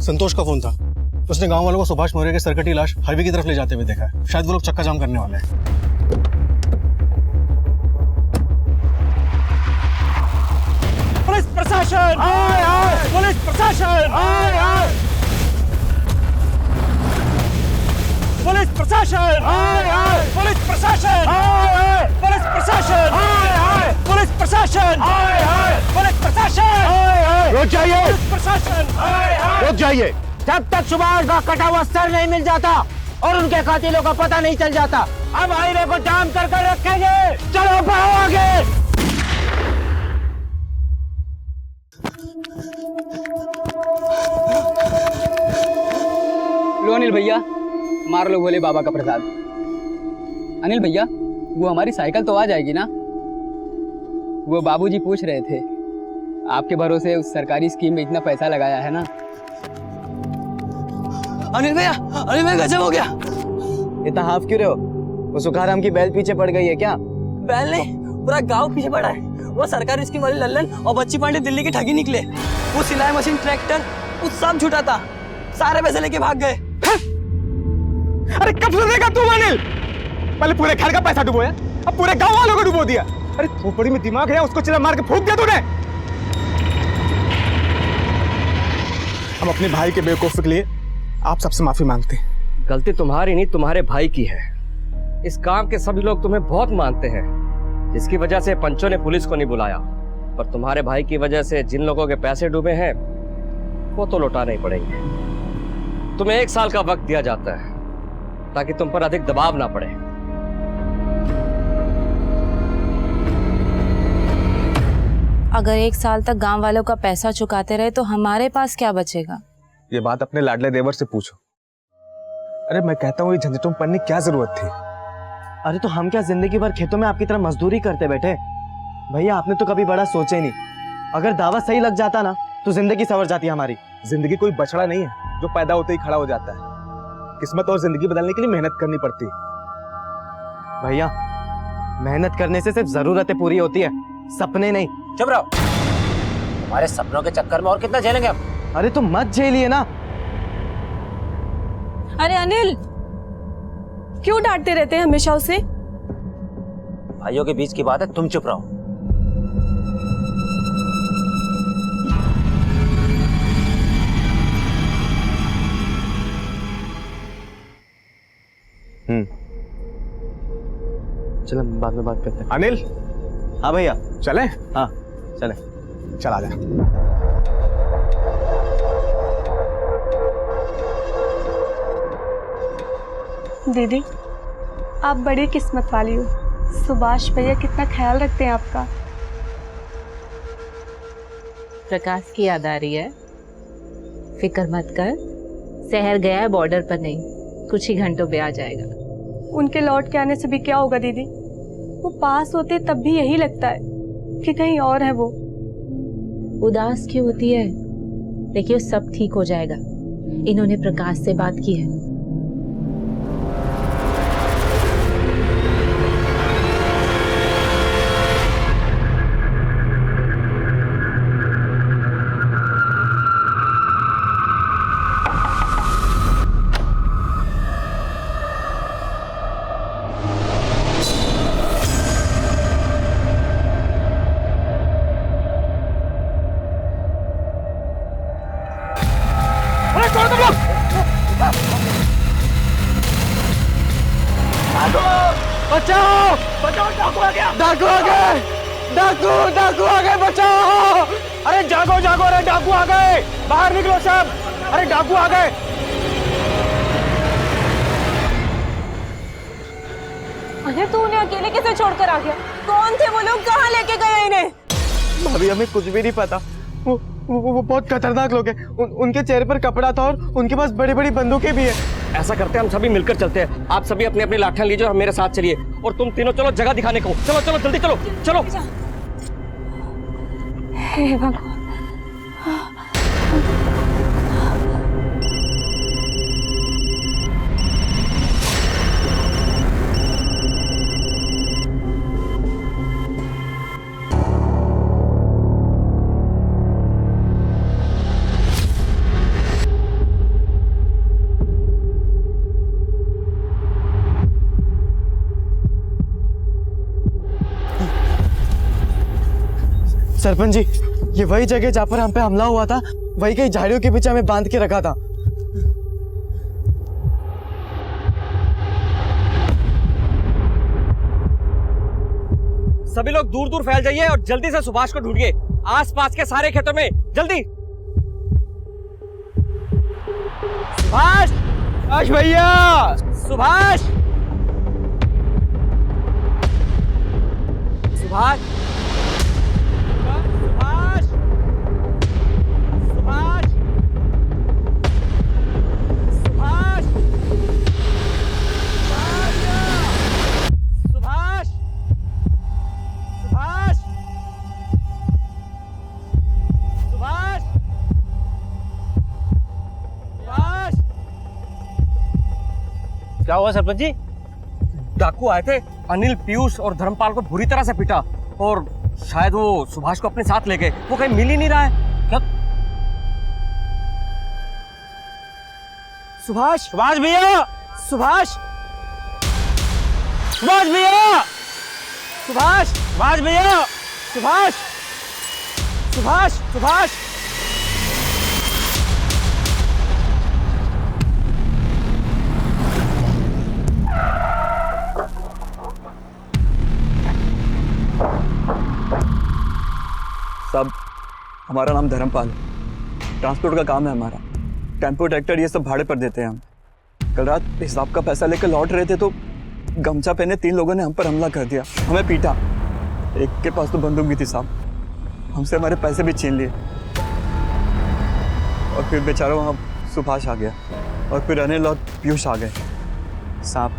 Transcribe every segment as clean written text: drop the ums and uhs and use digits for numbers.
संतोष का फोन था। उसने गांव वालों को सुभाष मौर्य के सरकटी लाश हाईवे की तरफ ले जाते हुए देखा है। शायद वो लोग चक्का जाम करने वाले हैं। पुलिस प्रशासन आए आए, पुलिस प्रशासन आए आए, पुलिस प्रशासन आए आए, पुलिस प्रशासन आए आए, पुलिस प्रशासन आए आए, पुलिस प्रशासन आए आए, पुलिस प्रशासन आए आए। रुक जाइए, पुलिस प्रशासन आए आए। रुक जाइए। जब तक सुभाष का कटा हुआ सर नहीं मिल जाता और उनके कातिलों का पता नहीं चल जाता, अब हाईवे को जाम कर रखेंगे। चलो बढ़ो आगे। लो अनिल भैया, मार लो भोले बाबा का प्रसाद। अनिल भैया, वो हमारी साइकिल तो आ जाएगी ना? वो बाबूजी पूछ रहे थे, आपके भरोसे उस सरकारी स्कीम में इतना पैसा लगाया है ना। अनिल भैया गजब हो गया। इतना हाफ क्यों रहे हो? वो सुखाराम की बैल पीछे पड़ गई है क्या? बैल नहीं, पूरा गांव पीछे पड़ा है। वो सरकारी स्कीम वाले लल्लन और बच्ची पांडे दिल्ली की ठगी निकले। वो सिलाई मशीन, ट्रैक्टर, उस सब छूटा था। सारे पैसे लेके भाग गए। अरे कब सुधरेगा तू अनिल? पहले पूरे घर का पैसा डुबोया, अब पूरे गांव वालों को डुबो दिया। अरे खोपड़ी में दिमाग है, उसको चिल्ला मार के फूंक दिया तूने। हम अपने भाई के बेवकूफी के लिए आप सबसे माफी मांगते हैं। गलती तुम्हारी नहीं, तुम्हारे भाई की है। इस काम के सभी लोग तुम्हें बहुत मानते हैं, जिसकी वजह से पंचों ने पुलिस को नहीं बुलाया। पर तुम्हारे भाई की वजह से जिन लोगों के पैसे डूबे हैं वो तो लौटाने ही पड़ेंगे। तुम्हें 1 साल का वक्त दिया जाता है ताकि तुम पर अधिक दबाव ना पड़े। अगर 1 साल तक गांव वालों का पैसा चुकाते रहे तो हमारे पास क्या बचेगा? ये बात अपने लाडले देवर से पूछो। अरे मैं कहता हूँ ये झंझटों में पड़ने की क्या जरूरत थी? अरे तो हम क्या जिंदगी भर खेतों में आपकी तरह मजदूरी करते बैठे? भैया आपने तो कभी बड़ा सोचा ही नहीं। अगर दावा सही लग जाता ना तो जिंदगी संवर जाती हमारी। जिंदगी कोई बछड़ा नहीं है जो पैदा होते ही खड़ा हो जाता है। किस्मत और जिंदगी बदलने के लिए मेहनत करनी पड़ती है। भैया मेहनत करने से सिर्फ जरूरतें पूरी होती है, सपने नहीं। चुप रहो, तुम्हारे सपनों के चक्कर में और कितना झेलेंगे हम? अरे तुम मत झेलिए ना। अरे अनिल, क्यों डांटते रहते हैं हमेशा उसे? भाइयों के बीच की बात है, तुम चुप रहो। चलो बाद में बात करते हैं। अनिल, हाँ भैया चले? हाँ चले। चला जा। दीदी आप बड़ी किस्मत वाली हो। सुभाष भैया कितना ख्याल रखते हैं आपका। प्रकाश की याद आ रही है? फिक्र मत कर, शहर गया है बॉर्डर पर नहीं, कुछ ही घंटों पे आ जाएगा। उनके लौट के आने से भी क्या होगा दीदी? वो पास होते तब भी यही लगता है कि कहीं और है वो। उदास क्यों होती है? देखिए सब ठीक हो जाएगा। इन्होंने प्रकाश से बात की है। बचाओ बचाओ, डाकू आ गया। डाकू आ गए, डाकू आ गए, बचाओ। अरे जागो जागो, अरे डाकू आ गए, बाहर निकलो सब। अरे डाकू आ गए। अरे तू उन्हें अकेले कैसे छोड़कर आ गया? कौन थे वो लोग? कहाँ लेके गए इन्हें? भाभी हमें कुछ भी नहीं पता। वो बहुत खतरनाक लोग हैं। उनके चेहरे पर कपड़ा था और उनके पास बड़ी बड़ी बंदूकें भी है। ऐसा करते हैं, हम सभी मिलकर चलते हैं। आप सभी अपनी अपनी लाठियां लीजिए और मेरे साथ चलिए। और तुम तीनों चलो जगह दिखाने को। चलो चलो जल्दी चलो चलो। हे भगवान। सरपंच जी, ये वही जगह जहाँ पर हम पे हमला हुआ था, वही कई झाड़ियों के पीछे हमें बांध के रखा था। सभी लोग दूर दूर फैल जाइए और जल्दी से सुभाष को ढूंढिए, आसपास के सारे खेतों में, जल्दी। सुभाष! सुभाष भैया! सुभाष! सुभाष! सुभाष! सुभाष! सुभाष! सुभाष! सुभाष! सुभाष! सुभाष! क्या हुआ सरपंच जी? डाकू आए थे, अनिल, पीयूष और धर्मपाल को बुरी तरह से पीटा और शायद वो सुभाष को अपने साथ ले गए। वो कहीं मिल ही नहीं रहा है। क्या? सुभाष! सुभाष भैया! सुभाष! सुभाष भैया! सुभाष! सुभाष भैया! सुभाष! सुभाष! सुभाष! साहब, हमारा नाम धर्मपाल है। ट्रांसपोर्ट का काम है हमारा। टेम्पो, ट्रैक्टर ये सब भाड़े पर देते हैं हम। कल रात हिसाब का पैसा लेकर लौट रहे थे तो गमछा पहने 3 लोगों ने हम पर हमला कर दिया, हमें पीटा। एक के पास तो बंदूक भी थी साहब, हमसे हमारे पैसे भी छीन लिए। और फिर बेचारा वहाँ सुभाष आ गया और फिर अनिल और पीयूष आ गए। साहब,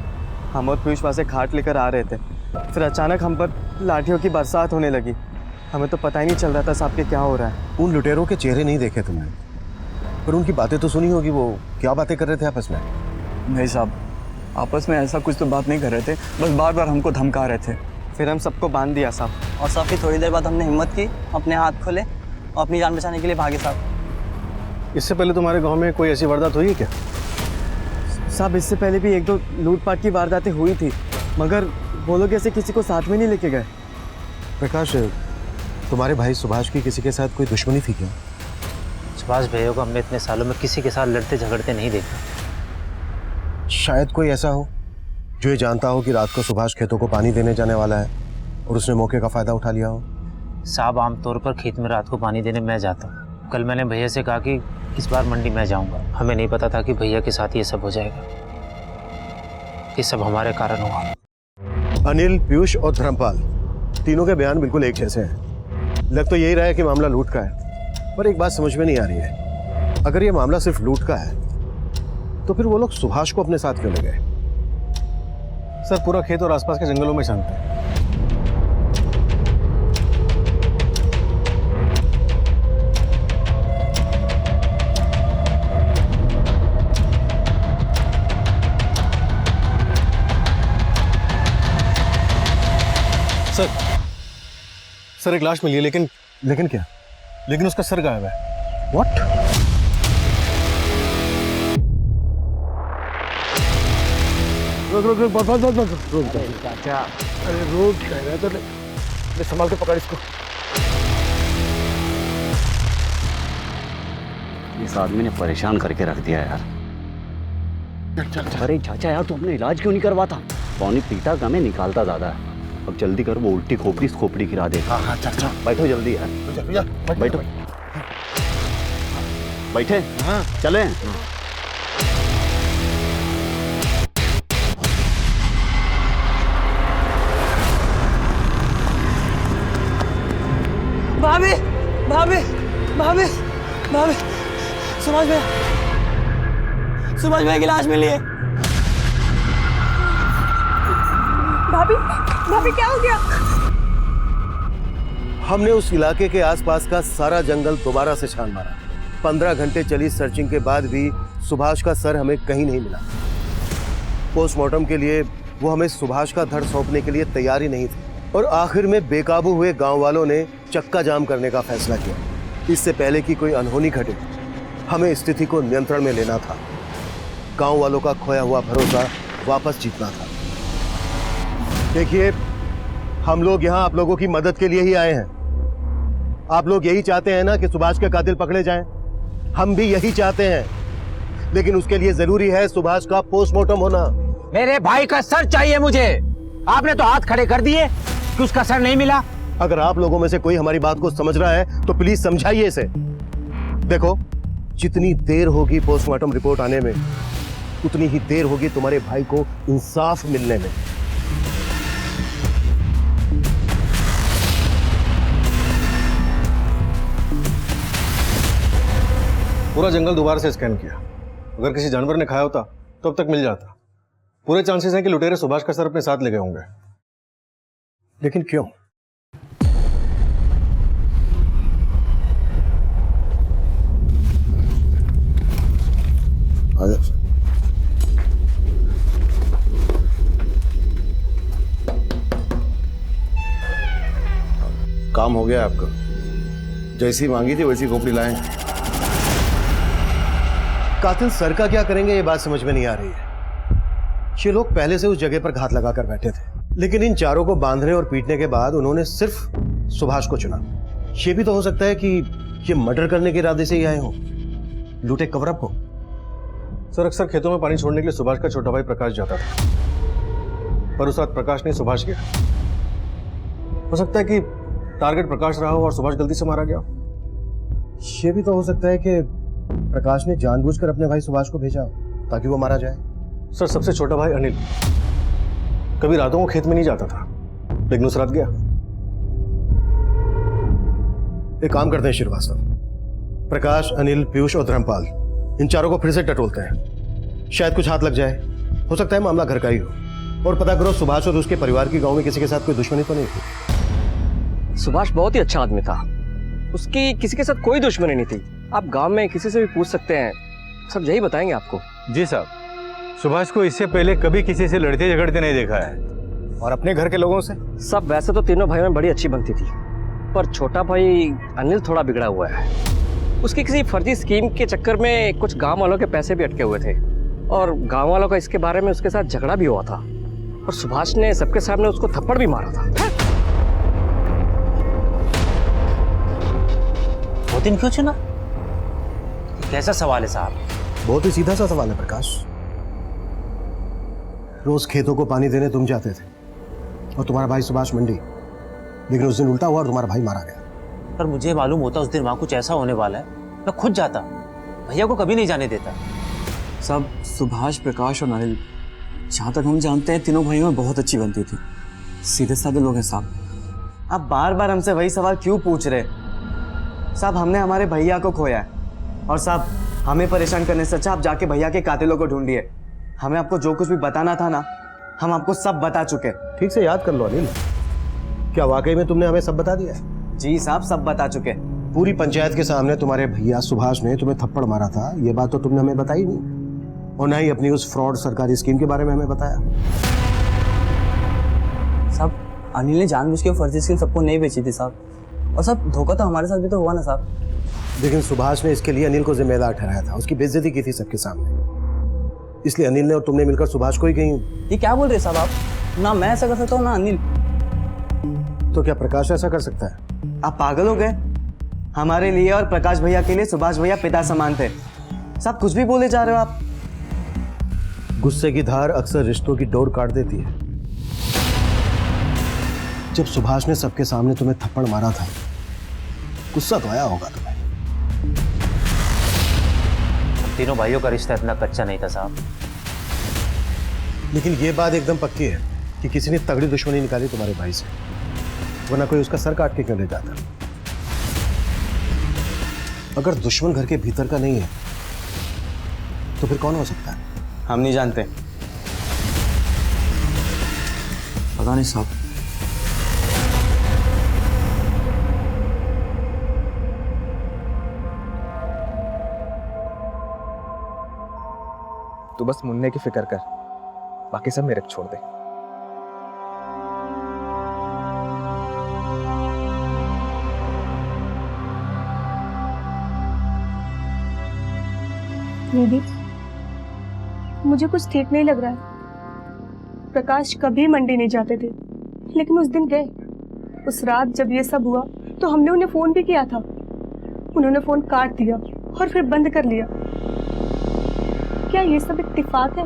हम और पीयूष वहाँ से खाट लेकर आ रहे थे, फिर अचानक हम पर लाठियों की बरसात होने लगी। हमें तो पता ही नहीं चल रहा था साहब कि क्या हो रहा है। उन लुटेरों के चेहरे नहीं देखे तुमने, पर उनकी बातें तो सुनी होगी। वो क्या बातें कर रहे थे आपस में? नहीं साहब, आपस में ऐसा कुछ तो बात नहीं कर रहे थे, बस बार बार हमको धमका रहे थे। फिर हम सबको बांध दिया साहब। और साहब फिर थोड़ी देर बाद हमने हिम्मत की, अपने हाथ खोले और अपनी जान बचाने के लिए भागे साहब। इससे पहले तुम्हारे गांव में कोई ऐसी वारदात हुई है क्या? साहब, इससे पहले भी 1-2 लूटपाट की वारदातें हुई थी, मगर वो लोग ऐसे किसी को साथ में नहीं लेके गए। प्रकाश, तुम्हारे भाई सुभाष की किसी के साथ कोई दुश्मनी थी क्या? सुभाष भैया को हमने इतने सालों में किसी के साथ लड़ते झगड़ते नहीं देखा। शायद कोई ऐसा हो जो ये जानता हो कि रात को सुभाष खेतों को पानी देने जाने वाला है और उसने मौके का फायदा उठा लिया हो। साहब, आमतौर पर खेत में रात को पानी देने मैं जाता हूँ। कल मैंने भैया से कहा कि इस बार मंडी मैं जाऊँगा। हमें नहीं पता था कि भैया के साथ ये सब हो जाएगा। ये सब हमारे कारण हुआ। अनिल, पीयूष और धर्मपाल तीनों के बयान बिल्कुल एक जैसे हैं। लग तो यही रहा है कि मामला लूट का है, पर एक बात समझ में नहीं आ रही है। अगर ये मामला सिर्फ लूट का है तो फिर वो लोग सुभाष को अपने साथ क्यों ले गए? सर, पूरा खेत और आसपास के जंगलों में शांत है। सर, एक लाश मिली है, लेकिन क्या? लेकिन उसका सर गायब है। व्हाट? रुक चाचा, अरे रोक कह रहा तो ले, संभाल के पकड़ इसको। इस आदमी ने परेशान करके रख दिया यार। अरे चाचा यार, तू अपने इलाज क्यों नहीं करवाता? पानी पीता कम है, निकालता ज्यादा है। अब जल्दी कर, वो उल्टी खोपड़ी गिरा देगा। हाँ चाचा, बैठो जल्दी यार, बैठो। बैठे? हाँ चले। भाभी, भाभी, भाभी, भाभी, सुभाष भैया की लाश मिली है। भाभी, भाभी क्या हो गया? हमने उस इलाके के आसपास का सारा जंगल दोबारा से छान मारा। 15 घंटे चली सर्चिंग के बाद भी सुभाष का सर हमें कहीं नहीं मिला। पोस्टमार्टम के लिए वो हमें सुभाष का धड़ सौंपने के लिए तैयार ही नहीं थे और आखिर में बेकाबू हुए गांव वालों ने चक्का जाम करने का फैसला किया। इससे पहले कि कोई अनहोनी घटे, हमें स्थिति को नियंत्रण में लेना था। गांव वालों का खोया हुआ भरोसा वापस जीतना था। देखिए, हम लोग यहाँ आप लोगों की मदद के लिए ही आए हैं। आप लोग यही चाहते हैं ना कि सुभाष के कातिल पकड़े जाएं? हम भी यही चाहते हैं, लेकिन उसके लिए जरूरी है सुभाष का पोस्टमार्टम होना। मेरे भाई का सर चाहिए मुझे। आपने तो हाथ खड़े कर दिए कि उसका सर नहीं मिला। अगर आप लोगों में से कोई हमारी बात को समझ रहा है तो प्लीज समझाइए इसे। देखो, जितनी देर होगी पोस्टमार्टम रिपोर्ट आने में, उतनी ही देर होगी तुम्हारे भाई को इंसाफ मिलने में। पूरा जंगल दोबारा से स्कैन किया, अगर किसी जानवर ने खाया होता तो अब तक मिल जाता। पूरे चांसेस हैं कि लुटेरे सुभाष का सर अपने साथ ले गए होंगे। लेकिन क्यों? काम हो गया आपका। जैसी मांगी थी वैसी खोपड़ी लाएं। कातिल सर का क्या करेंगे ये बात समझ में नहीं आ रही है। ये लोग पहले से उस जगह पर घात लगाकर बैठे थे, लेकिन इन चारों को बांधने और पीटने के बाद उन्होंने सिर्फ सुभाष को चुना। ये भी तो हो सकता है कि ये मर्डर करने के इरादे से ही आए हों, लूटे कवर अप हो। सर, अक्सर खेतों में पानी छोड़ने के लिए सुभाष का छोटा भाई प्रकाश जाता था, पर उस रात प्रकाश ने सुभाष किया। हो सकता है कि टारगेट प्रकाश रहा हो और सुभाष गलती से मारा गया। ये भी तो हो सकता है कि प्रकाश ने जानबूझकर अपने भाई सुभाष को भेजा ताकि वो मारा जाए। सर, सबसे छोटा भाई अनिल कभी रातों को खेत में नहीं जाता था, लेकिन उस रात गया। एक काम करते हैं श्रीवास्तव, प्रकाश, अनिल, पीयूष और धर्मपाल, इन चारों को फिर से टटोलते हैं। शायद कुछ हाथ लग जाए। हो सकता है मामला घर का ही हो। और पता करो सुभाष और उसके परिवार की गांव में किसी के साथ कोई दुश्मनी तो नहीं थी। सुभाष बहुत ही अच्छा आदमी था, उसकी किसी के साथ कोई दुश्मनी नहीं थी। आप गांव में किसी से भी पूछ सकते हैं, सब यही बताएंगे आपको। जी साहब, सुभाष को इससे पहले कभी किसी से लड़ते झगड़ते नहीं देखा है। और अपने घर के लोगों से? सब वैसे तो तीनों भाइयों में बड़ी अच्छी बनती थी, पर छोटा भाई अनिल थोड़ा बिगड़ा हुआ है। उसकी किसी फर्जी स्कीम के चक्कर में कुछ गांव वालों के पैसे भी अटके हुए थे, और गांव वालों का इसके बारे में उसके साथ झगड़ा भी हुआ था, और सुभाष ने सबके सामने उसको थप्पड़ भी मारा था। वो दिन क्यों चुना? कैसा सवाल है साहब? बहुत ही सीधा सा सवाल है प्रकाश। रोज खेतों को पानी देने तुम जाते थे और तुम्हारा भाई सुभाष मंडी, लेकिन उस दिन उल्टा हुआ और तुम्हारा भाई मारा गया। पर मुझे मालूम होता उस दिन वहां कुछ ऐसा होने वाला है, मैं खुद जाता, भैया को कभी नहीं जाने देता। सब सुभाष, प्रकाश और अनिल, जहाँ तक हम जानते हैं तीनों भाइयों में बहुत अच्छी बनती थी। सीधे साधे लोग हैं साहब। आप बार बार हमसे वही सवाल क्यों पूछ रहे? साहब, हमने हमारे भैया को खोया है, और साहब हमें परेशान करने से अच्छा आप जाके भैया के कातिलों को ढूंढिए। हमें आपको जो कुछ भी बताना था ना, हम आपको सब बता चुके। ठीक से याद कर लो अनिल, क्या वाकई में तुमने हमें सब बता दिया? जी साहब, सब बता चुके। पूरी पंचायत के सामने तुम्हारे भैया सुभाष ने तुम्हें थप्पड़ मारा था, ये बात तो तुमने हमें बताई नहीं, और ना ही अपनी उस फ्रॉड सरकारी स्कीम के बारे में हमें बताया। साहब, अनिल ने जानबूझ के फर्जी स्कीम सबको नहीं बेची थी साहब, और सब धोखा तो हमारे साथ भी तो हुआ ना साहब। लेकिन सुभाष ने इसके लिए अनिल को जिम्मेदार ठहराया था, उसकी बेइज्जती की थी सबके सामने, इसलिए अनिल ने और तुमने मिलकर सुभाष को ही कहीं। ये क्या बोल रहे साहब आप? ना मैं ऐसा कर सकता हूँ ना अनिल। तो क्या प्रकाश ऐसा कर सकता है? आप पागल हो गए? हमारे लिए और प्रकाश भैया के लिए सुभाष भैया पिता समान थे। साहब, कुछ भी बोले जा रहे हो आप। गुस्से की धार अक्सर रिश्तों की डोर काट देती है। जब सुभाष ने सबके सामने तुम्हें थप्पड़ मारा था, गुस्सा तो आया होगा तुम्हें। तीनों भाइयों का रिश्ता इतना कच्चा नहीं था साहब। लेकिन ये बात एकदम पक्की है कि किसी ने तगड़ी दुश्मनी निकाली तुम्हारे भाई से, वरना कोई उसका सर काट के क्यों ले जाता? अगर दुश्मन घर के भीतर का नहीं है तो फिर कौन हो सकता है? हम नहीं जानते। पता नहीं साहब। तू बस मुन्ने की फिक्र कर, बाकी सब मेरे को छोड़ दे। दीदी, मुझे कुछ ठीक नहीं लग रहा है। प्रकाश कभी मंडी नहीं जाते थे, लेकिन उस दिन गए। उस रात जब ये सब हुआ तो हमने उन्हें फोन भी किया था। उन्होंने फोन काट दिया और फिर बंद कर लिया। क्या ये सब इत्तेफाक है?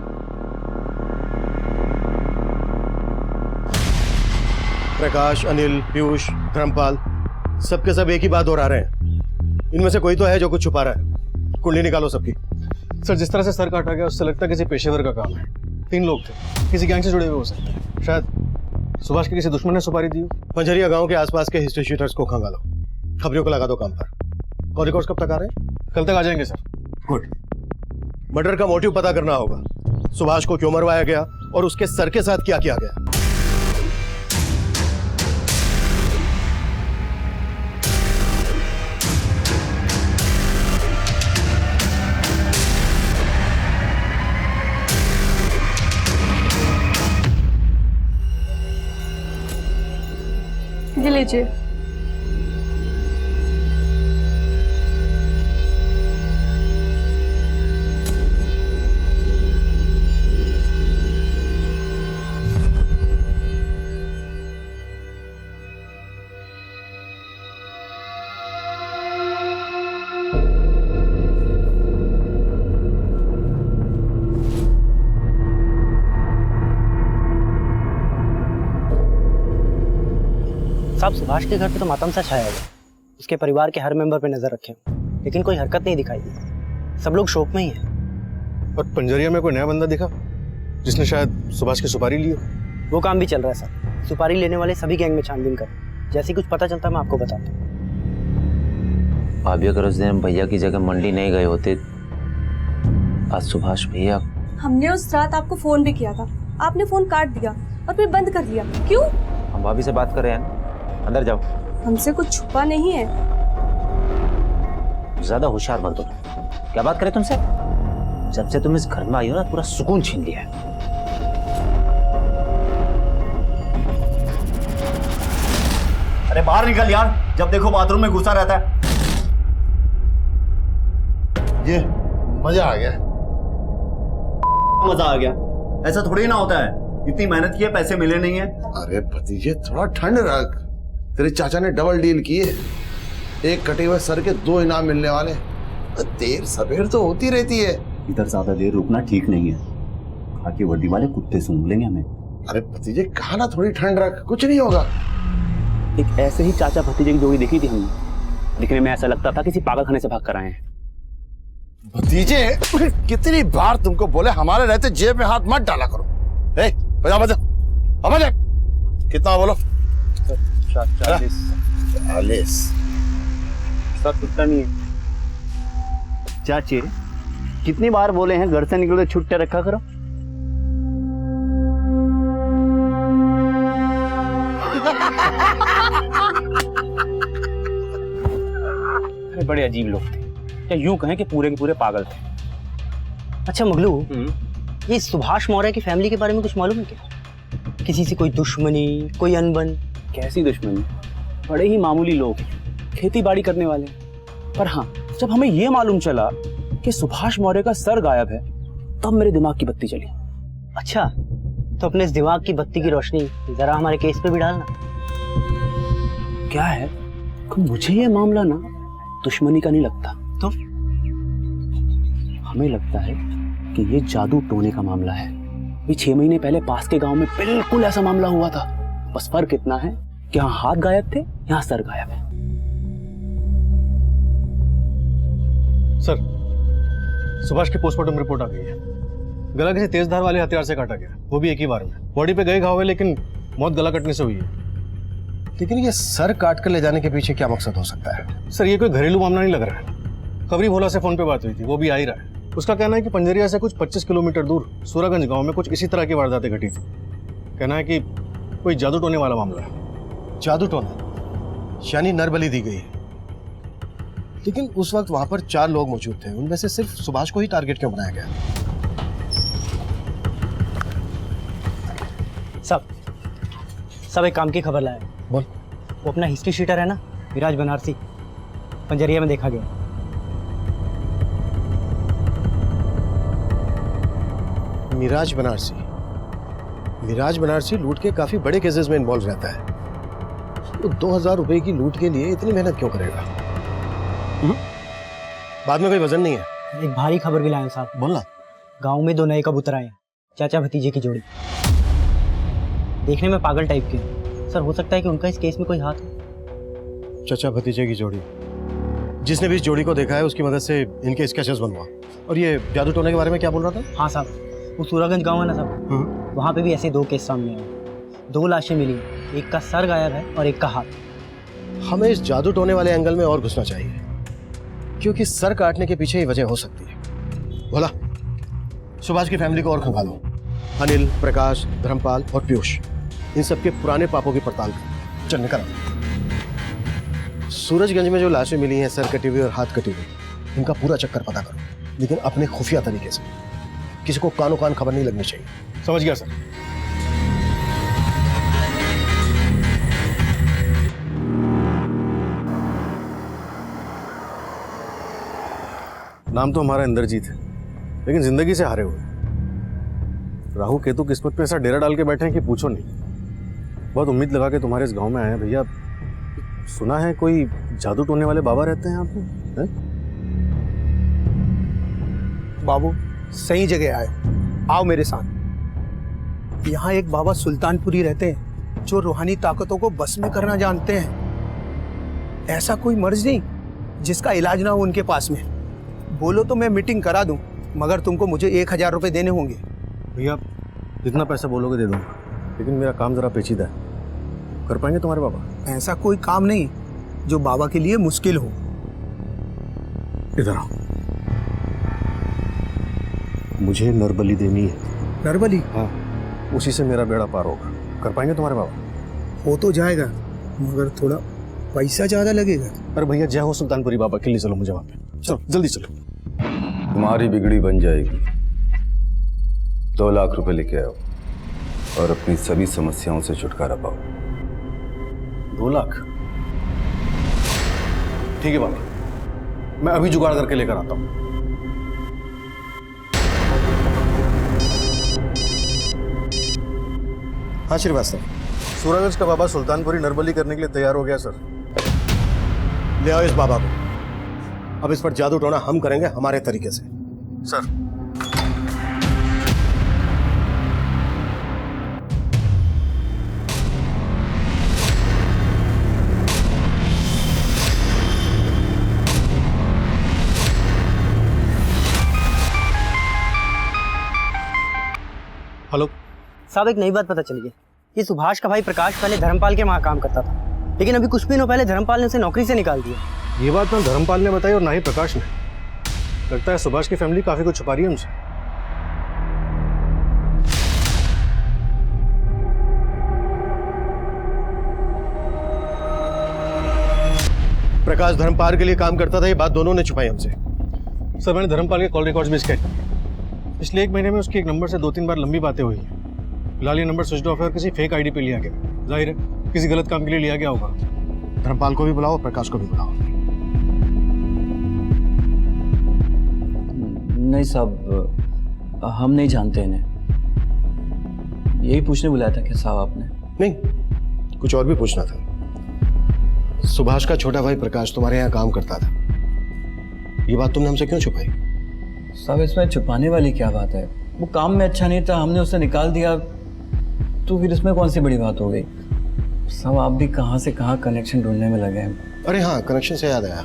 प्रकाश, अनिल, पीयूष, धर्मपाल सबके सब एक ही बात दोहरा रहे हैं। इनमें से कोई तो है जो कुछ छुपा रहा है। कुंडली निकालो सबकी। सर जिस तरह से सर काटा गया उससे लगता है किसी पेशेवर का काम है। 3 लोग थे, किसी गैंग से जुड़े हुए हो सकते हैं। शायद सुभाष के किसी दुश्मन ने सुपारी दी हो। पंजरिया गांव के आसपास के हिस्ट्री शीटर्स को खंगालो, खबरों को लगा दो काम पर। और रिकॉर्ड्स कब तक आ रहे हैं? कल तक आ जाएंगे सर। गुड। मर्डर का मोटिव पता करना होगा। सुभाष को क्यों मरवाया गया और उसके सर के साथ क्या किया गया। ये लीजिए। साहब सुभाष के घर पे तो मातम सा छाया हुआ। उसके परिवार के हर मेंबर पे नजर रखे, लेकिन कोई हरकत नहीं दिखाई दी। सब लोग शोक में ही है। और पंजरिया में कोई नया बंदा दिखा जिसने शायद सुभाष की सुपारी ली हो? वो काम भी चल रहा है सर। सुपारी लेने वाले सभी गैंग में छानबीन कर, जैसे कुछ पता चलता है मैं आपको बताता हूँ। भाभी अगर उस दिन भैया की जगह मंडी नहीं गए होते, आज सुभाष भैया। हमने उस रात आपको फोन भी किया था, आपने फोन काट दिया और फिर बंद कर दिया। क्यों? हम भाभी से बात कर रहे हैं। अंदर जाओ। हमसे कुछ छुपा नहीं है। ज्यादा होशियार बन तुम। क्या बात करें तुमसे? जब से तुम इस घर में आई हो ना, पूरा सुकून छीन लिया है। अरे बाहर निकल यार, जब देखो बाथरूम में घुसा रहता है। ये मजा आ गया। मजा आ गया? ऐसा थोड़ी ना होता है। इतनी मेहनत की है, पैसे मिले नहीं है। अरे भतीजे थोड़ा ठंड रख। तेरे चाचा ने डबल डील की है। एक कटे हुए सर के 2 इनाम मिलने वाले। देर सवेर तो होती रहती है। इधर ज्यादा देर रुकना ठीक नहीं है। खाकी वर्दी वाले कुत्ते सूंघ लेंगे हमें। अरे भतीजे कहा ना थोड़ी ठंड रख, कुछ नहीं होगा। एक ऐसे ही चाचा भतीजे की जोड़ी देखी थी हमने, दिखने में ऐसा लगता था किसी पागल खाने से भाग कर आए हैं। भतीजे कितनी बार तुमको बोले हमारे रहते जेब में हाथ मत डाला करो। ए, बजा बजा, बजा। कितना बोलो? 40। सब कुत्ता नहीं है। चाचे कितनी बार बोले हैं घर से निकलो तो छुट्टे रखा करो। बड़े अजीब लोग थे, या यूं कहें कि पूरे के पूरे पागल थे। अच्छा मगलू, ये सुभाष मौर्य की फैमिली के बारे में कुछ मालूम है क्या? किसी से कोई दुश्मनी, कोई अनबन? कैसी दुश्मनी? बड़े ही मामूली लोग, खेती बाड़ी करने वाले। पर हाँ, जब हमें यह मालूम चला कि सुभाष मौर्य का सर गायब है, तब मेरे दिमाग की बत्ती चली। अच्छा, तो अपने इस दिमाग की बत्ती की रोशनी जरा हमारे केस पे भी डालना। क्या है कि मुझे ये मामला ना दुश्मनी का नहीं लगता। तो हमें लगता है कि ये जादू टोने का मामला है। ये 6 महीने पहले पास के गांव में बिल्कुल ऐसा मामला हुआ था। बस फर्क इतना है कि यहाँ हाथ गायब थे, यहाँ सर गायब है। सर, सुभाष की पोस्टमार्टम रिपोर्ट आ गई है। गला किसी तेज धार वाले हथियार से काटा गया, वो भी एक ही बार में। बॉडी पे गए घाव है, लेकिन मौत गला कटने से हुई है। लेकिन ये सर काट कर ले जाने के पीछे क्या मकसद हो सकता है? सर, ये कोई घरेलू मामला नहीं लग रहा है। खबरी भोला से फोन पे बात हुई थी, वो भी आ ही रहा है। उसका कहना है कि पंजरिया से कुछ 25 किलोमीटर दूर सूरागंज गांव में कुछ इसी तरह की वारदातें घटी थी। कहना है कि कोई जादू टोने वाला मामला है। जादू टोना यानी नरबली दी गई है। लेकिन उस वक्त वहां पर 4 लोग मौजूद थे, उनमें से सिर्फ सुभाष को ही टारगेट क्यों बनाया गया? सब एक काम की खबर लाया। बोल। वो अपना हिस्ट्री शीटर है ना, विराज बनारसी, पंजरिया में देखा गया। मिराज बनारसी? मिराज बनारसी लूट के काफी बड़े केसेस में इन्वॉल्व रहता है। तो 2000 रुपए की लूट के लिए इतनी मेहनत क्यों करेगा? बाद में कोई वजन नहीं है। एक भारी खबर भी लाया साहब। बोलना। गांव में 2 नए कबूतर आए हैं, चाचा भतीजे की जोड़ी। देखने में पागल टाइप के हैं। सर हो सकता है कि उनका इस केस में कोई हाथ हो। चाचा भतीजे की जोड़ी, जिसने भी इस जोड़ी को देखा है उसकी मदद से इनके स्केचेस बनवा। और ये जादू टोने के बारे में क्या बोल रहा था? हाँ साहब, वो सूरागंज गांव है ना साहब, वहाँ पे भी ऐसे 2 केस सामने आए। 2 लाशें मिली हैं, एक का सर गायब है और एक का हाथ। हमें इस जादू टोने वाले एंगल में और घुसना चाहिए, क्योंकि सर काटने के पीछे ही वजह हो सकती है। बोला, सुभाष की फैमिली को और खंगालो। अनिल, प्रकाश, धर्मपाल और पीयूष, इन सबके पुराने पापों की पड़ताल कर। चल निकल। सूरजगंज में जो लाशें मिली हैं, सर कटी हुई और हाथ कटी हुई, इनका पूरा चक्कर पता करो, लेकिन अपने खुफिया तरीके से। किसी को कानों कान खबर नहीं लगनी चाहिए। समझ गया सर। नाम तो हमारा इंद्रजीत है, लेकिन जिंदगी से हारे हुए। राहु केतु किस्मत पे ऐसा डेरा डाल के बैठे हैं कि पूछो नहीं। बहुत उम्मीद लगा के तुम्हारे इस गांव में आए हैं भैया। सुना है कोई जादू टोने वाले बाबा रहते हैं यहाँ पे? बाबू सही जगह आए, आओ मेरे साथ। यहाँ एक बाबा सुल्तानपुरी रहते हैं जो रूहानी ताकतों को बस में करना जानते हैं। ऐसा कोई मर्ज नहीं जिसका इलाज ना हो उनके पास में। बोलो तो मैं मीटिंग करा दूं, मगर तुमको मुझे 1000 रुपए देने होंगे। भैया जितना पैसा बोलोगे दे दूंगा, लेकिन मेरा काम जरा पेचीदा है। कर पाएंगे तुम्हारे बाबा? ऐसा कोई काम नहीं जो बाबा के लिए मुश्किल हो। इधर आओ। मुझे नरबली देनी है। नरबली? हाँ, उसी से मेरा बेड़ा पार होगा। कर पाएंगे तुम्हारे बाबा? हो तो जाएगा, मगर थोड़ा पैसा ज्यादा लगेगा। अरे भैया जय हो सुल्तानपुरी बाबा के लिए चलो मुझे वहां पे। चलो जल्दी चलो। तुम्हारी बिगड़ी बन जाएगी। 2 लाख रुपए लेके आओ और अपनी सभी समस्याओं से छुटकारा पाओ। 2 लाख? ठीक है बाबा, मैं अभी जुगाड़ करके लेकर आता हूं। हाँ श्रीवास्तव, सूरजगंज का बाबा सुल्तानपुरी नरबली करने के लिए तैयार हो गया सर। ले आओ इस बाबा को। अब इस पर जादू टोना हम करेंगे हमारे तरीके से। सर हेलो साहब, एक नई बात पता चली है। ये सुभाष का भाई प्रकाश पहले धर्मपाल के वहाँ काम करता था, लेकिन अभी कुछ दिनों पहले धर्मपाल ने उसे नौकरी से निकाल दिया। ये बात ना धर्मपाल ने बताई और ना ही प्रकाश ने। लगता है सुभाष की फैमिली काफी कुछ छुपा रही है हमसे। प्रकाश धर्मपाल के लिए काम करता था, ये बात दोनों ने छुपाई हमसे। सर मैंने धर्मपाल के कॉल रिकॉर्ड्स भी स्कैन किए। पिछले 1 महीने में उसके एक नंबर से 2-3 बार लंबी बातें हुई हैं। फिलहाल ये नंबर स्विच ऑफ है और किसी फेक आईडी पे लिया गया। जाहिर है किसी गलत काम के लिए लिया गया होगा। धर्मपाल को भी बुलाओ, प्रकाश को भी बुलाओ। नहीं साहब, हम नहीं जानते इन्हें। यही पूछने बुलाया था क्या साहब आपने? नहीं, कुछ और भी पूछना था। सुभाष का छोटा भाई प्रकाश तुम्हारे यहाँ काम करता था, ये बात तुमने हमसे क्यों छुपाई? साहब इसमें छुपाने वाली क्या बात है? वो काम में अच्छा नहीं था, हमने उसे निकाल दिया, तो फिर इसमें कौन सी बड़ी बात हो गई? साहब आप भी कहाँ से कहाँ कनेक्शन ढूंढने में लगे हैं। अरे हाँ, कनेक्शन से याद आया,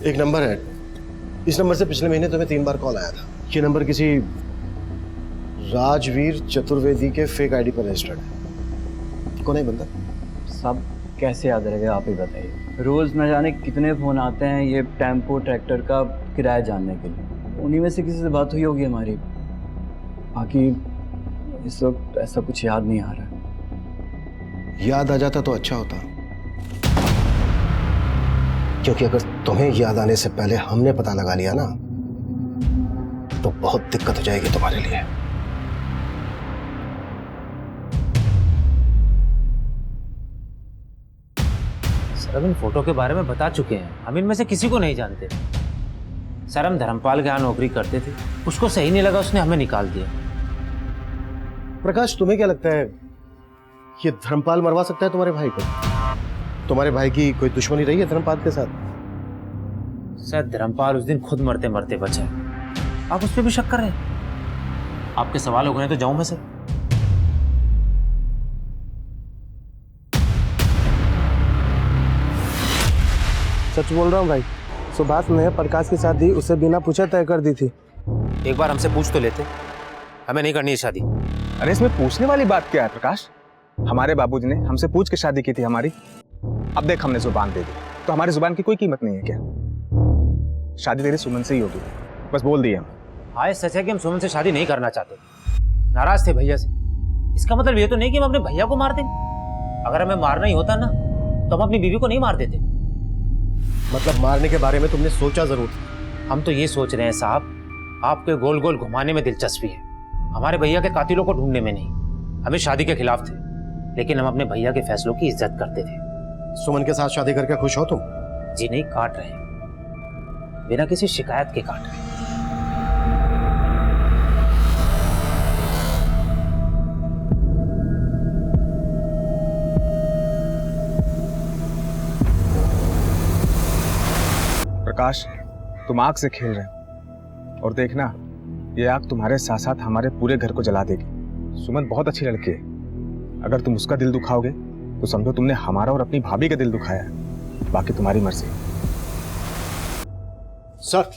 एक नंबर है, इस नंबर से पिछले महीने तुम्हें 3 बार कॉल आया था। ये नंबर किसी राजवीर चतुर्वेदी के फेक आईडी पर रजिस्टर्ड है। कौन है बंदा? साहब कैसे याद रहेगा, आप ही बताइए। रोज न जाने कितने फोन आते हैं ये टेम्पो ट्रैक्टर का किराया जानने के लिए। उन्हीं में से किसी से बात हुई होगी हमारी। बाकी इस वक्त ऐसा कुछ याद नहीं आ रहा। याद आ जाता तो अच्छा होता, क्योंकि अगर तुम्हें याद आने से पहले हमने पता लगा लिया ना, तो बहुत दिक्कत हो जाएगी तुम्हारे लिए। सर हम इन फोटो के बारे में बता चुके हैं, हम इनमें से किसी को नहीं जानते। सर हम धर्मपाल के यहाँ नौकरी करते थे, उसको सही नहीं लगा, उसने हमें निकाल दिया। प्रकाश तुम्हें क्या लगता है ये धर्मपाल मरवा सकता है तुम्हारे भाई को? तुम्हारे भाई की कोई दुश्मनी रही है धर्मपाल के साथ? सर धर्मपाल उस दिन खुद मरते मरते बचा, आप उस पर भी शक कर रहे हैं? आपके सवाल हो गए तो जाऊं मैं सर? सच बोल रहा हूँ भाई, सुभाष ने प्रकाश की शादी उससे बिना पूछे तय कर दी थी। एक बार हमसे पूछ तो लेते, हमें नहीं करनी है शादी। अरे इसमें पूछने वाली बात क्या है प्रकाश? हमारे बाबूजी ने हमसे पूछ के शादी की थी हमारी। अब देख हमने जुबान दे दी तो हमारी जुबान की कोई कीमत नहीं है क्या? शादी तेरी सुमन से ही होगी, बस बोल दिए हम। हाँ सच है कि हम सुमन से शादी नहीं करना चाहते, नाराज थे भैया से। इसका मतलब ये तो नहीं कि हम अपने भैया को मार दें। अगर हमें मारना ही होता ना तो हम अपनी बीवी को नहीं मार देते। मतलब मारने के बारे में तुमने सोचा जरूर था? हम तो ये सोच रहे हैं साहब, आपके गोल गोल घुमाने में दिलचस्पी है, हमारे भैया के कातिलों को ढूंढने में नहीं। हमें शादी के खिलाफ थे, लेकिन हम अपने भैया के फैसलों की इज्जत करते थे। सुमन के साथ शादी करके खुश हो तुम? जी नहीं, काट रहे, बिना किसी शिकायत के काट रहे। प्रकाश, तुम आग से खेल रहे हो और देखना ये आग तुम्हारे साथ साथ हमारे पूरे घर को जला देगी। सुमन बहुत अच्छी लड़की है, अगर तुम उसका दिल दुखाओगे तो समझो तुमने हमारा और अपनी भाभी का दिल दुखाया है। बाकी तुम्हारी मर्जी। सर,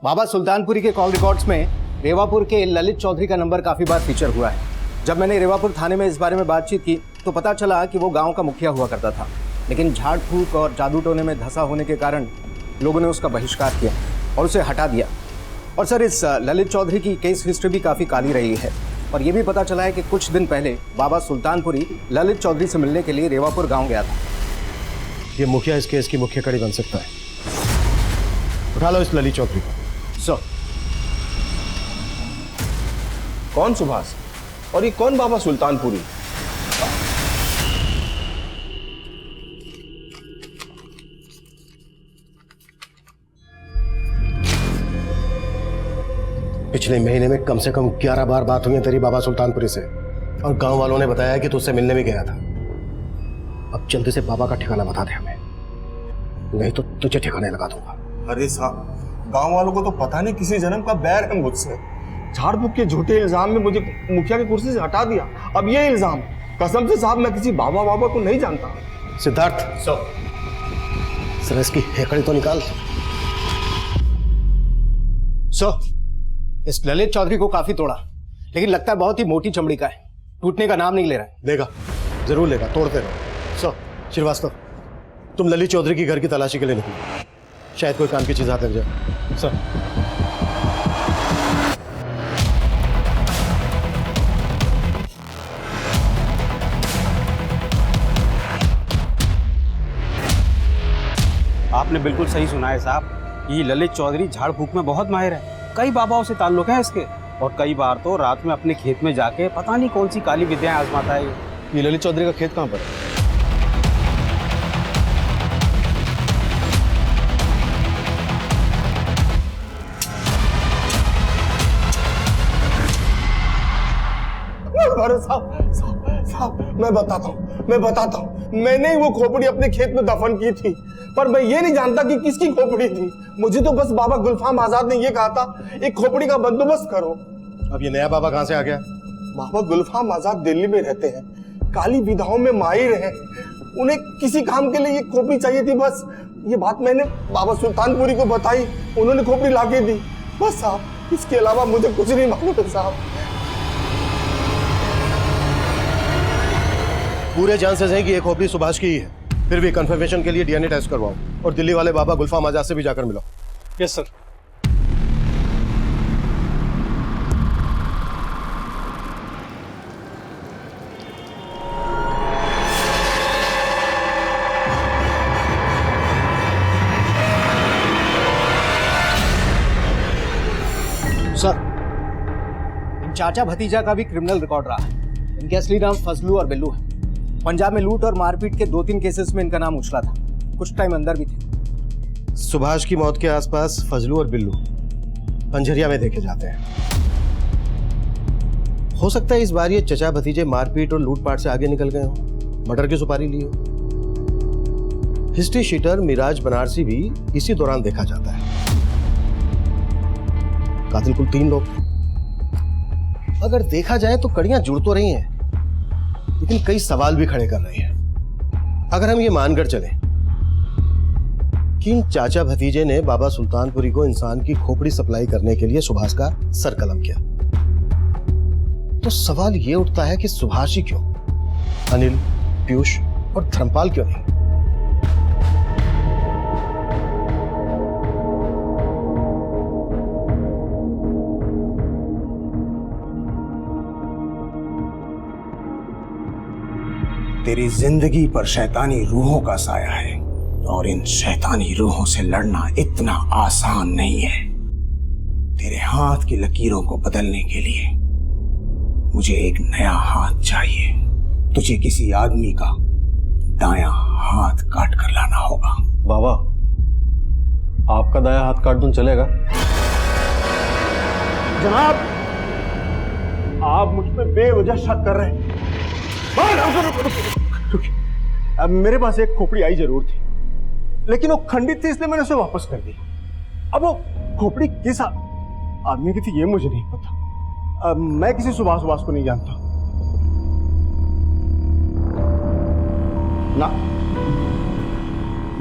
बाबा सुल्तानपुरी के कॉल रिकॉर्ड्स में रेवापुर के ललित चौधरी का नंबर काफी बार फीचर हुआ है। जब मैंने रेवापुर थाने में इस बारे में बातचीत की तो पता चला कि वो गांव का मुखिया हुआ करता था, लेकिन झाड़ फूक और जादू टोने में धंसा होने के कारण लोगों ने उसका बहिष्कार किया और उसे हटा दिया। और सर, इस ललित चौधरी की केस हिस्ट्री भी काफ़ी काली रही है और ये भी पता चला है कि कुछ दिन पहले बाबा सुल्तानपुरी ललित चौधरी से मिलने के लिए रेवापुर गांव गया था। ये मुखिया इस केस की मुख्य कड़ी बन सकता है। उठा लो इस ललित चौधरी को। सर। कौन सुभाष और ये कौन बाबा सुल्तानपुरी? पिछले महीने में कम से कम 11 बार बात हुई है तेरी बाबा सुल्तानपुरी से और गांव वालों ने बताया कि तू उससे मिलने भी गया था। अब जल्दी से बाबा का ठिकाना बता दे हमें, नहीं तो तुझे ठिकाने लगा दूंगा। अरे साहब, गांव वालों को तो पता नहीं किसी जन्म का बैर है मुझसे। झाड़ फूक के झूठे इल्जाम में मुझे मुखिया की कुर्सी से हटा दिया। अब ये इल्जाम, कसम से साहब मैं किसी बाबा को नहीं जानता। सिद्धार्थ, सर इसकी हेकड़ी तो निकाल। सर, इस ललित चौधरी को काफी तोड़ा, लेकिन लगता है बहुत ही मोटी चमड़ी का है, टूटने का नाम नहीं ले रहा है। लेगा, जरूर लेगा, तोड़ते रहो। सर श्रीवास्तव, तुम ललित चौधरी की घर की तलाशी के लिए निकलो, शायद कोई काम की चीज हाथ लग जाए। सर। आपने बिल्कुल सही सुना है साहब, ये ललित चौधरी झाड़ फूक में बहुत माहिर है। कई बाबाओं से ताल्लुक है इसके और कई बार तो रात में अपने खेत में जाके पता नहीं कौन सी काली विद्याएं आजमाता है। ये ललित चौधरी का खेत कहाँ पर है? अरे साहब, मैं बताता हूँ, मैंने ही वो खोपड़ी अपने खेत में दफन की थी, पर मैं ये नहीं जानता कि किसकी खोपड़ी थी। मुझे तो बस बाबा गुलफाम आजाद ने ये कहा था एक खोपड़ी का बंदोबस्त करो। अब ये नया बाबा कहाँ से आ गया? बाबा गुलफाम आजाद दिल्ली में रहते हैं, काली विधाओं में माहिर हैं, उन्हें किसी काम के लिए ये खोपड़ी चाहिए थी। बस ये बात मैंने बाबा सुल्तानपुरी को बताई, उन्होंने खोपड़ी लाके दी। बस साहब, इसके अलावा मुझे कुछ नहीं मालूम है साहब। पूरे चांसेस हैं कि ये खोपड़ी सुभाष की ही है, फिर भी कंफर्मेशन के लिए डीएनए टेस्ट करवाओ और दिल्ली वाले बाबा गुलफाम आजाद से भी जाकर मिलो। Yes sir. सर, इन चाचा भतीजा का भी क्रिमिनल रिकॉर्ड रहा है। इनके असली नाम फजलू और बिल्लू है। पंजाब में लूट और मारपीट के 2-3 केसेस में इनका नाम उछला था, कुछ टाइम अंदर भी थे। सुभाष की मौत के आसपास फजलू और बिल्लू पंजरिया में देखे जाते हैं। हो सकता है इस बार ये चचा भतीजे मारपीट और लूटपाट से आगे निकल गए हो, मर्डर की सुपारी ली हो। हिस्ट्री शीटर मिराज बनारसी भी इसी दौरान देखा जाता है। कातिल कुल 3 लोग थे। अगर देखा जाए तो कड़ियां जुड़ तो रही हैं, लेकिन कई सवाल भी खड़े कर रही हैं। अगर हम ये मानकर चलें कि इन चाचा भतीजे ने बाबा सुल्तानपुरी को इंसान की खोपड़ी सप्लाई करने के लिए सुभाष का सर कलम किया, तो सवाल ये उठता है कि सुभाष ही क्यों, अनिल, पीयूष और धर्मपाल क्यों नहीं? तेरी जिंदगी पर शैतानी रूहों का साया है और इन शैतानी रूहों से लड़ना इतना आसान नहीं है। तेरे हाथ की लकीरों को बदलने के लिए मुझे एक नया हाथ चाहिए। तुझे किसी आदमी का दायां हाथ काट कर लाना होगा। बाबा, आपका दायां हाथ काट दूं चलेगा? जनाब, आप मुझ पर बेवजह शक कर रहे हैं। अब मेरे पास एक खोपड़ी आई जरूर थी, लेकिन वो खंडित थी, इसलिए मैंने उसे वापस कर दी। अब वो खोपड़ी किस आदमी की थी ये मुझे नहीं पता। मैं किसी सुभाष को नहीं जानता ना,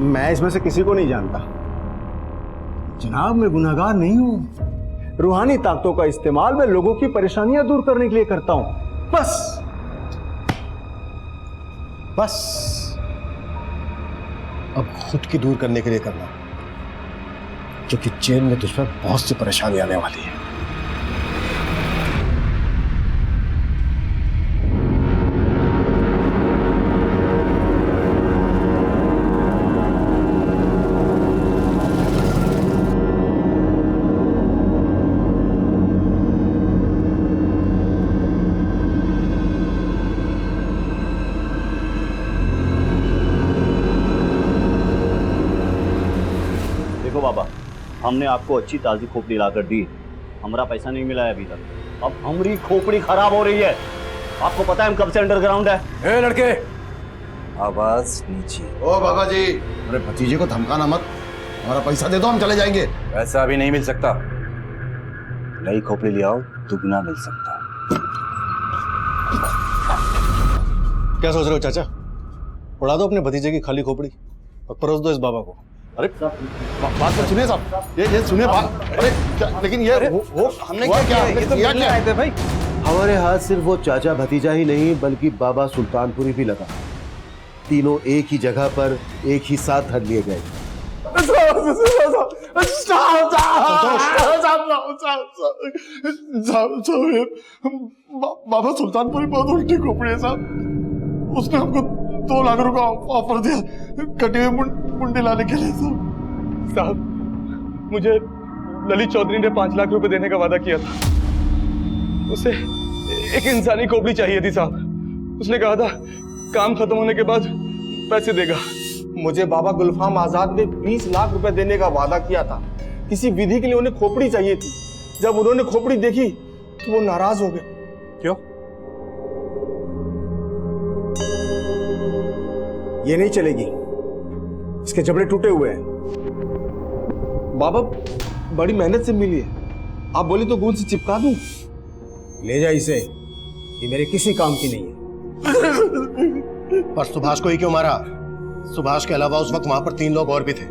मैं इसमें से किसी को नहीं जानता। जनाब, मैं गुनहगार नहीं हूं। रूहानी ताकतों का इस्तेमाल मैं लोगों की परेशानियां दूर करने के लिए करता हूं, बस। अब खुद की दूर करने के लिए करना, क्योंकि जेल में तुझ पर बहुत सी परेशानी आने वाली है। हमने आपको अच्छी ताजी खोपड़ी लाकर दी, हमारा पैसा नहीं मिला है अभी तक। अब हमारी खोपड़ी खराब हो रही है। आपको पता है हम कब से अंडरग्राउंड है। ए लड़के, आवाज नीचे। ओ बाबा जी, अरे भतीजे को धमकाना मत, हमारा पैसा दे दो, हम चले जाएंगे। पैसा अभी नहीं मिल सकता, नई खोपड़ी ले आओ, दुगना मिल सकता। क्या सोच रहे हो चाचा? उड़ा दो अपने भतीजे की खाली खोपड़ी और परोस दो इस बाबा को। अरे बात तो सुनिए साहब, ये सुनिए बात। अरे लेकिन ये वो हमने किया क्या भाई? हमारे हाथ सिर्फ वो चाचा भतीजा ही नहीं, बल्कि बाबा सुल्तानपुरी भी लगा। तीनों एक ही जगह पर एक ही साथ धर लिए गए। बाबा सुल्तानपुरी बहुत उल्टी खोपड़ी है साहब। उसने हमको 2 लाख रुपए ऑफर दिया कटी हुई मुंडी लाने के लिए। साहब, मुझे ललित चौधरी ने 5 लाख रुपए देने का वादा किया था। उसे एक इंसानी खोपड़ी चाहिए थी साहब। उसने कहा था काम खत्म होने के बाद पैसे देगा। मुझे बाबा गुलफाम आजाद ने 20 लाख रुपए देने का वादा किया था। किसी विधि के लिए उन्हें खोपड़ी चाहिए थी। जब उन्होंने खोपड़ी देखी तो वो नाराज हो गए। क्यों? ये नहीं चलेगी, इसके जबड़े टूटे हुए हैं। बाबा बड़ी मेहनत से मिली है, आप बोले तो गूंद से चिपका दूं। ले जा इसे, ये मेरे किसी काम की नहीं है। पर सुभाष को ही क्यों मारा? सुभाष के अलावा उस वक्त वहां पर 3 लोग और भी थे।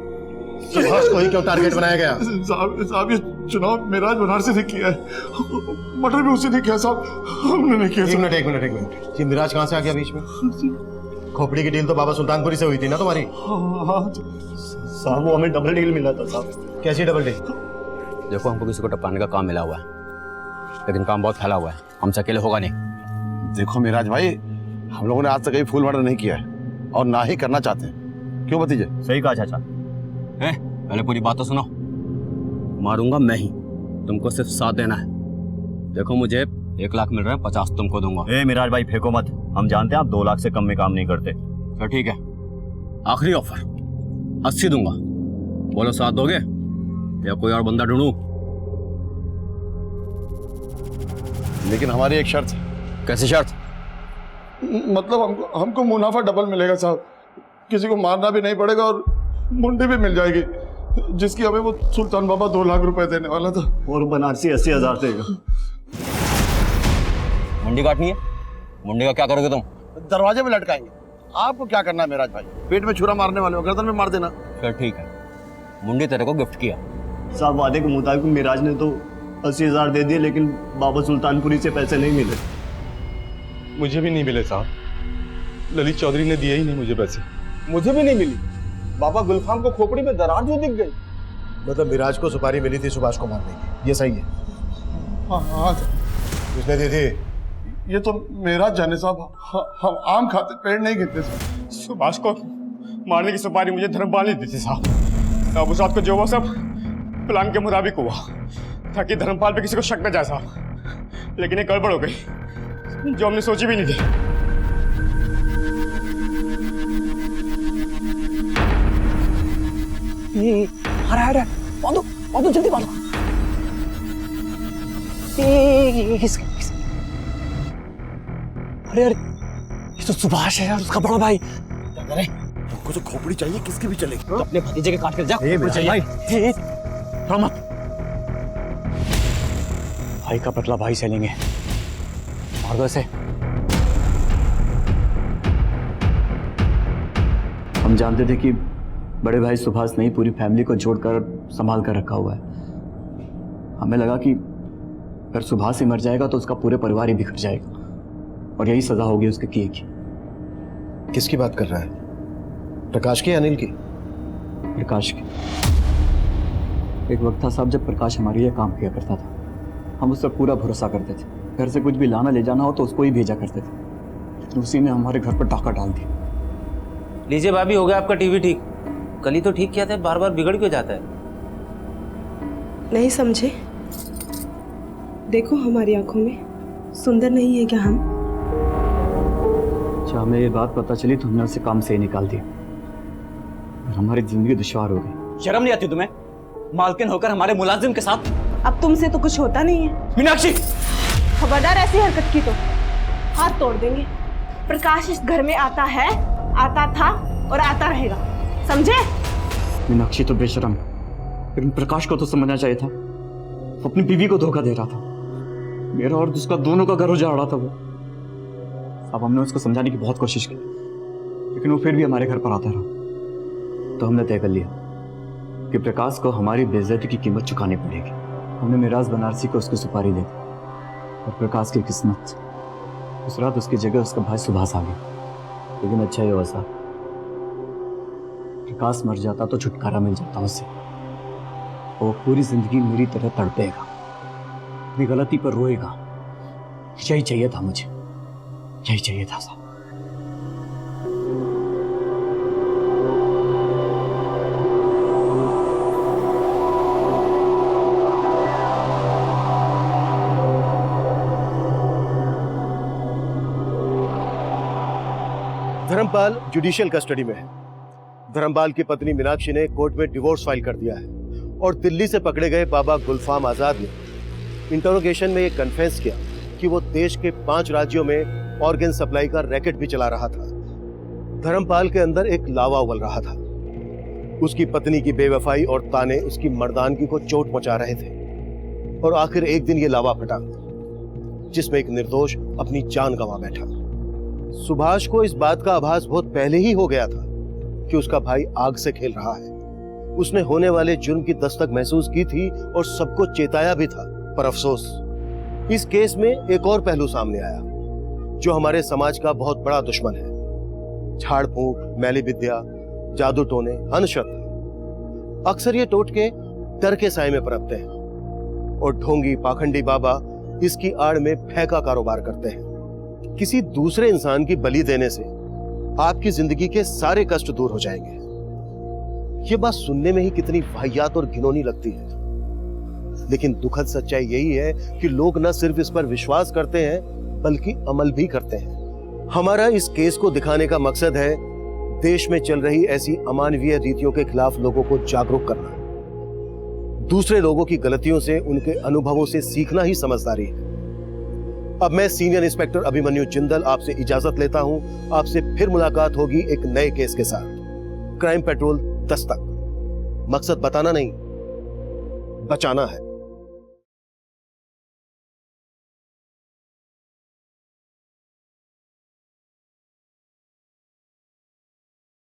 सुभाष को ही क्यों टारगेट बनाया गया? साहब ये चुनाव मिराज बनारसी ने किया है, मर्डर भी उसी ने किया साहब, हमने नहीं किया। एक मिनट, ये मिराज कहां से आ गया बीच में? खोपड़ी की डील तो बाबा सुल्तानपुरी से हुई थी ना तुम्हारी? साहब वो हमें डबल डील मिला था साहब। कैसी डबल डील? देखो, हमको किसी को टपकाने का काम मिला हुआ है, लेकिन काम बहुत फैला हुआ है, हमसे अकेले होगा नहीं। देखो मिराज भाई, हम लोगों ने आज तक कहीं फूल मर्डर नहीं किया है और ना ही करना चाहते हैं। क्यों भतीजे? सही कहा चाचा। पहले पूरी बात तो सुनो। मारूंगा मैं ही, तुमको सिर्फ साथ देना है। देखो मुझे 1 लाख मिल रहा है, 50 तुमको दूंगा। मिराज भाई फेंको मत, हम जानते हैं आप 2 लाख से कम में काम नहीं करते। तो ठीक है, आखिरी ऑफर 80 दूंगा। बोलो साथ दोगे या कोई और बंदा ढूंढूं? लेकिन हमारी एक शर्त है। कैसी शर्त? मतलब हमको मुनाफा डबल मिलेगा साहब। किसी को मारना भी नहीं पड़ेगा और मुंडी भी मिल जाएगी, जिसकी हमें वो सुल्तान बाबा 2 लाख रुपए देने वाला था। और बनारसी 80,000 देगा। मुंडी काटनी है? मुंडी का क्या करोगे तुम? दरवाजे में लटकाएंगे। आपको क्या करना है मेराज भाई? पेट में छुरा मारने वाले हो, गर्दन में मार देना। फिर ठीक है, मुंडी तेरे को गिफ्ट किया। साहब वादे के मुताबिक मिराज ने तो 80,000 दे दिए, लेकिन बाबा सुल्तानपुरी से पैसे नहीं मिले। मुझे भी नहीं मिले साहब, ललित चौधरी ने दिए ही नहीं मुझे पैसे। मुझे भी नहीं मिली। बाबा गुलफाम को खोपड़ी में दरार जो दिख गई। मतलब मिराज को सुपारी मिली थी सुभाष को मारने की, ये सही है? हाँ किसने दी थी? ये तो मेरा जाने साहब, हम आम खाते पेड़ नहीं गिरते साहब। सुभाष को मारने की सुपारी मुझे धर्मपाल ने दी थी साहब। साहब उस रात को जो हुआ सब प्लान के मुताबिक हुआ, ताकि धर्मपाल पे किसी को शक न जाए साहब। लेकिन एक गड़बड़ हो गई जो हमने सोची भी नहीं थी। बांधो जल्दी बांधो। अरे ये तो सुभाष है यार, उसका बड़ा भाई। क्या करें? तुमको जो खोपड़ी चाहिए किसकी भी चलेगी। तो अपने भतीजे के काट कर जा। मत भाई का बदला भाई से लेंगे। मार दो इसे। हम जानते थे कि बड़े भाई सुभाष ने पूरी फैमिली को जोड़कर संभाल कर रखा हुआ है। हमें लगा कि अगर सुभाष ही मर जाएगा तो उसका पूरे परिवार ही बिखर जाएगा, और यही सजा होगी उसके किए की। किसकी बात कर रहा है? प्रकाश की, अनिल की? प्रकाश की। एक वक्त था साहब जब प्रकाश हमारे लिए काम किया करता था। हम उस पर पूरा भरोसा करते थे। घर से कुछ भी लाना ले जाना हो तो उसको ही भेजा करते थे, लेकिन उसी ने हमारे घर पर डाका डाल दिया। लीजिए भाभी, हो गया आपका टीवी ठीक। कल ही तो ठीक किया था, बार बार बिगड़ क्यों जाता है? नहीं समझे? देखो हमारी आंखों में सुंदर नहीं है क्या हम? अच्छा, हमें ये बात पता चली तो हमने उसे काम से ही निकाल दिया और हमारी जिंदगी दुश्वार हो गई। शर्म नहीं आती तुम्हें? मालकिन होकर हमारे मुलाजिम के साथ। अब तुमसे तो कुछ होता नहीं है। मीनाक्षी, खबरदार ऐसी हरकत की तो हाथ तोड़ देंगे। प्रकाश इस घर में आता है, आता था और आता रहेगा, समझे? मीनाक्षी तो बेशरम, लेकिन प्रकाश को तो समझना चाहिए था। अपनी बीवी को धोखा दे रहा था। मेरा और उसका दोनों का घर उजाड़ रहा था वो। अब हमने उसको समझाने की बहुत कोशिश की, लेकिन वो फिर भी हमारे घर पर आता रहा। तो हमने तय कर लिया कि प्रकाश को हमारी बेइज्जती की कीमत चुकानी पड़ेगी। हमने मिराज बनारसी को उसकी सुपारी दे दी, और प्रकाश की किस्मत, उस रात उसकी जगह उसका भाई सुभाष आ गया। लेकिन अच्छा ही हुआ साहब, प्रकाश मर जाता तो छुटकारा मिल जाता उससे। वो पूरी जिंदगी मेरी तरह तड़पेगा, अपनी गलती पर रोएगा। यही चाहिए था मुझे, यही चाहिए था साहब। धर्मपाल जुडिशियल कस्टडी में है। धर्मपाल की पत्नी मीनाक्षी ने कोर्ट में डिवोर्स फाइल कर दिया है, और दिल्ली से पकड़े गए बाबा गुलफाम आजाद ने इंटरोगेशन में ये कन्फेस किया कि वो देश के 5 राज्यों में ऑर्गन सप्लाई का रैकेट भी चला रहा था। धर्मपाल के अंदर एक लावा उबल रहा था। उसकी पत्नी की बेवफाई और ताने उसकी मर्दानगी को चोट पहुंचा रहे थे, और आखिर एक दिन ये लावा फटा, जिसमें एक निर्दोष अपनी जान गंवा बैठा। सुभाष को इस बात का आभास बहुत पहले ही हो गया था कि उसका भाई आग से खेल रहा है। उसने होने वाले जुर्म की दस्तक महसूस की थी और सबको चेताया भी था। पर अफसोस, इस केस में एक और पहलू सामने आया जो हमारे समाज का बहुत बड़ा दुश्मन है। झाड़ फूंक, मैली विद्या, जादू टोने, अंधश्रद्धा। अक्सर ये टोटके डर के साए में पनपते हैं, और ढोंगी पाखंडी बाबा इसकी आड़ में फैका कारोबार करते हैं। किसी दूसरे इंसान की बलि देने से आपकी जिंदगी के सारे कष्ट दूर हो जाएंगे। ये बात सुनने में ही कितनी वाहियात और घिनौनी लगती है, लेकिन दुखद सच्चाई यही है कि लोग न सिर्फ इस पर विश्वास करते हैं बल्कि अमल भी करते हैं। हमारा इस केस को दिखाने का मकसद है देश में चल रही ऐसी अमानवीय रीतियों के खिलाफ लोगों को जागरूक करना। दूसरे लोगों की गलतियों से, उनके अनुभवों से सीखना ही समझदारी है। अब मैं सीनियर इंस्पेक्टर अभिमन्यु जिंदल आपसे इजाजत लेता हूं। आपसे फिर मुलाकात होगी एक नए केस के साथ। Crime petrol Dastak. मकसद बताना नहीं, बचाना है।